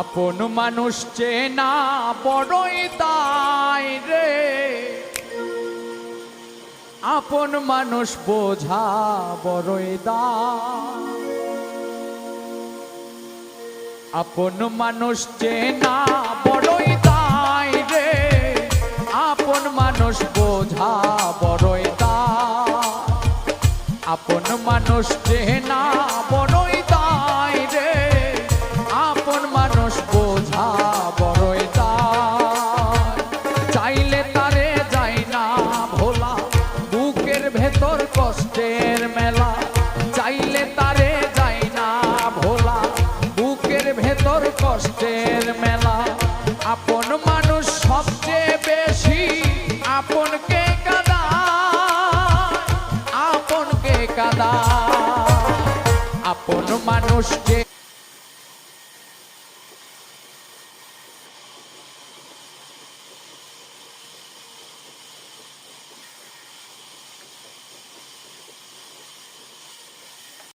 আপন মানুষ চেনা বড়ই দায় রে, আপন মানুষ বোঝা বড়ই দায়। আপন মানুষ চেনা বড়ই দায় রে, আপন মানুষ বোঝা বড়ই দায়। আপন মানুষ চেনা বড়ই দায় রে, আপন মানুষ বোঝা বড়ই দায়। চাইলে তারে যায় না ভোলা, বুকের ভেতর কষ্টের মেলা। চাইলে তারে যায় না ভোলা, বুকের ভেতর কষ্টের মেলা। আপন মানুষ সবচেয়ে বেশি আপনকে কাঁদায়, আপনকে কাঁদায়। আপন মানুষকে